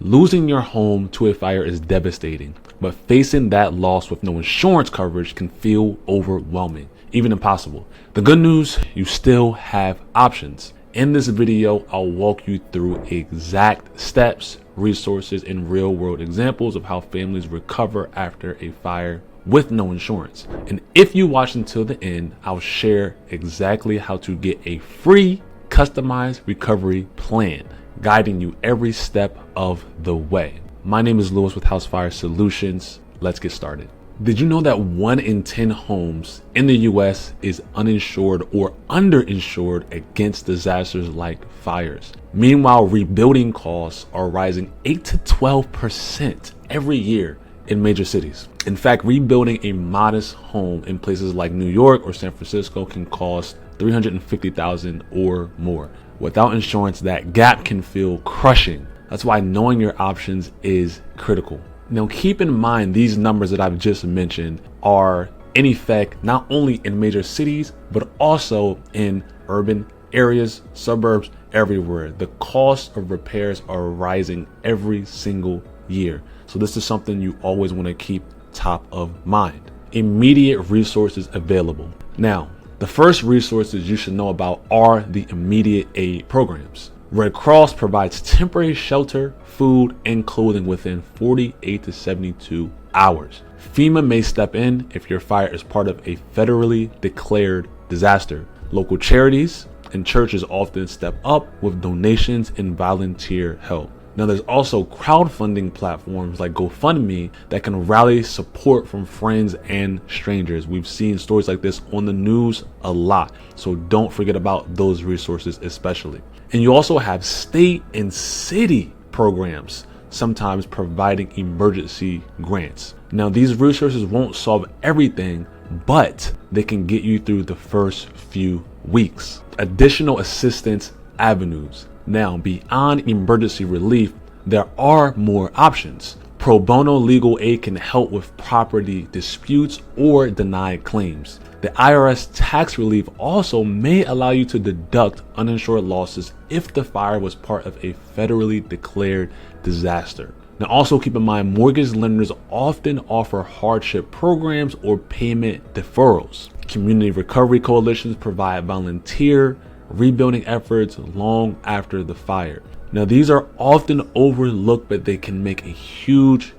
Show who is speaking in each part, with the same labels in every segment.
Speaker 1: Losing your home to a fire is devastating, but facing that loss with no insurance coverage can feel overwhelming, even impossible. The good news, you still have options. In this video, I'll walk you through exact steps, resources, and real-world examples of how families recover after a fire with no insurance. And if you watch until the end, I'll share exactly how to get a free, customized recovery plan, guiding you every step of the way. My name is Lewis with House Fire Solutions. Let's get started. Did you know that 1 in 10 homes in the US is uninsured or underinsured against disasters like fires? Meanwhile, rebuilding costs are rising 8 to 12% every year in major cities. In fact, rebuilding a modest home in places like New York or San Francisco can cost $350,000 or more. Without insurance, that gap can feel crushing. That's why knowing your options is critical. Now, keep in mind these numbers that I've just mentioned are in effect not only in major cities, but also in urban areas, suburbs, everywhere. The cost of repairs are rising every single year. So this is something you always want to keep top of mind. Immediate resources available. Now, the first resources you should know about are the immediate aid programs. Red Cross provides temporary shelter, food, and clothing within 48 to 72 hours. FEMA may step in if your fire is part of a federally declared disaster. Local charities and churches often step up with donations and volunteer help. Now, there's also crowdfunding platforms like GoFundMe that can rally support from friends and strangers. We've seen stories like this on the news a lot, so don't forget about those resources especially. And you also have state and city programs, sometimes providing emergency grants. Now, these resources won't solve everything, but they can get you through the first few weeks. Additional assistance avenues. Now, beyond emergency relief, there are more options. Pro bono legal aid can help with property disputes or denied claims. The IRS tax relief also may allow you to deduct uninsured losses if the fire was part of a federally declared disaster. Now, also keep in mind, mortgage lenders often offer hardship programs or payment deferrals. Community recovery coalitions provide volunteer rebuilding efforts long after the fire. Now, these are often overlooked, but they can make a huge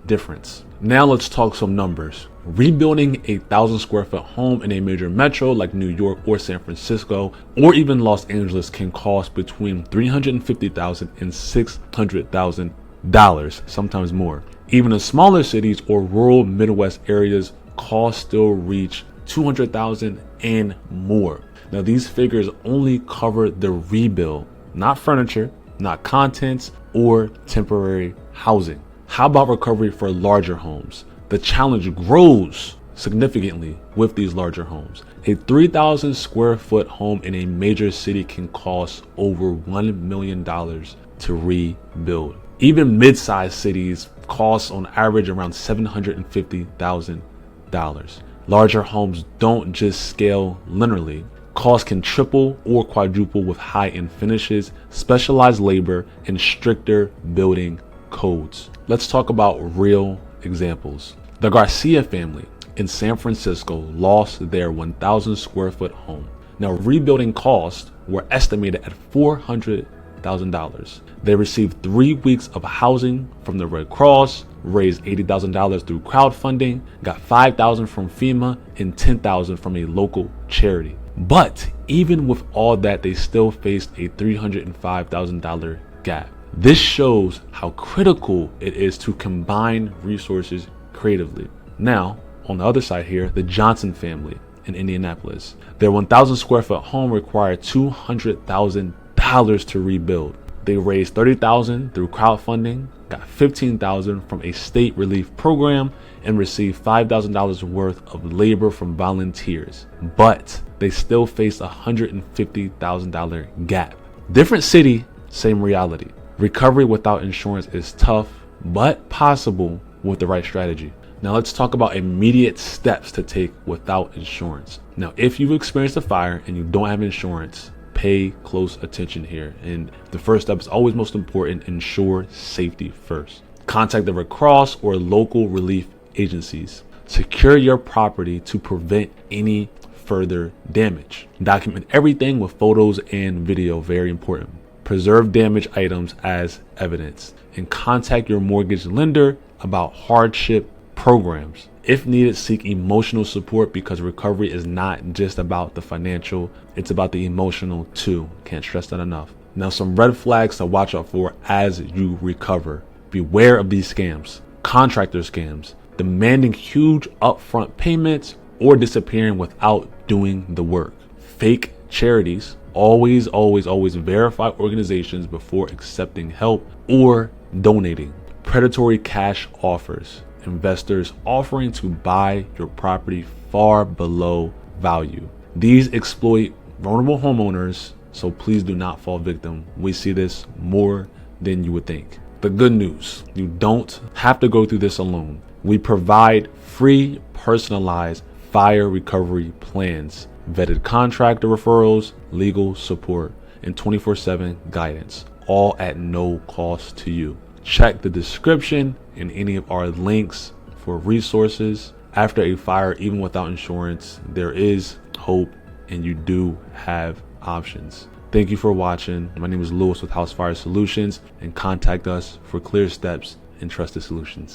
Speaker 1: difference. Now let's talk some numbers. Rebuilding a 1,000 square foot home in a major metro like New York or San Francisco or even Los Angeles can cost between $350,000 and $600,000, sometimes more. Even in smaller cities or rural Midwest areas, costs still reach $200,000 and more. Now, these figures only cover the rebuild, not furniture, not contents, or temporary housing. How about recovery for larger homes? The challenge grows significantly with these larger homes. A 3,000 square foot home in a major city can cost over $1 million to rebuild. Even mid-sized cities cost on average around $750,000. Larger homes don't just scale linearly. Costs can triple or quadruple with high-end finishes, specialized labor, and stricter building codes. Let's talk about real examples. The Garcia family in San Francisco lost their 1,000 square foot home. Now, rebuilding costs were estimated at $400,000. They received 3 weeks of housing from the Red Cross, raised $80,000 through crowdfunding, got $5,000 from FEMA, and $10,000 from a local charity. But even with all that, they still faced a $305,000 gap. This shows how critical it is to combine resources creatively. Now, on the other side here, the Johnson family in Indianapolis. Their 1,000 square foot home required $200,000 to rebuild. They raised $30,000 through crowdfunding, got $15,000 from a state relief program, and received $5,000 worth of labor from volunteers. But they still face a $150,000 gap. Different city, same reality. Recovery without insurance is tough, but possible with the right strategy. Now let's talk about immediate steps to take without insurance. Now, if you've experienced a fire and you don't have insurance, pay close attention here. And the first step is always most important. Ensure safety first. Contact the Red Cross or local relief agencies. Secure your property to prevent any further damage. Document everything with photos and video, very important. Preserve damaged items as evidence, and contact your mortgage lender about hardship programs. If needed, seek emotional support, because recovery is not just about the financial, it's about the emotional too. Can't stress that enough. Now, some red flags to watch out for as you recover. Beware of these scams. Contractor scams, demanding huge upfront payments or disappearing without doing the work. Fake charities. Always verify organizations before accepting help or donating. Predatory cash offers. Investors offering to buy your property far below value. These exploit vulnerable homeowners, so please do not fall victim. We see this more than you would think. The good news, you don't have to go through this alone. We provide free, personalized fire recovery plans, vetted contractor referrals, legal support, and 24/7 guidance, all at no cost to you. Check the description and any of our links for resources. After a fire, even without insurance, there is hope, and you do have options. Thank you for watching. My name is Lewis with House Fire Solutions, and contact us for clear steps and trusted solutions.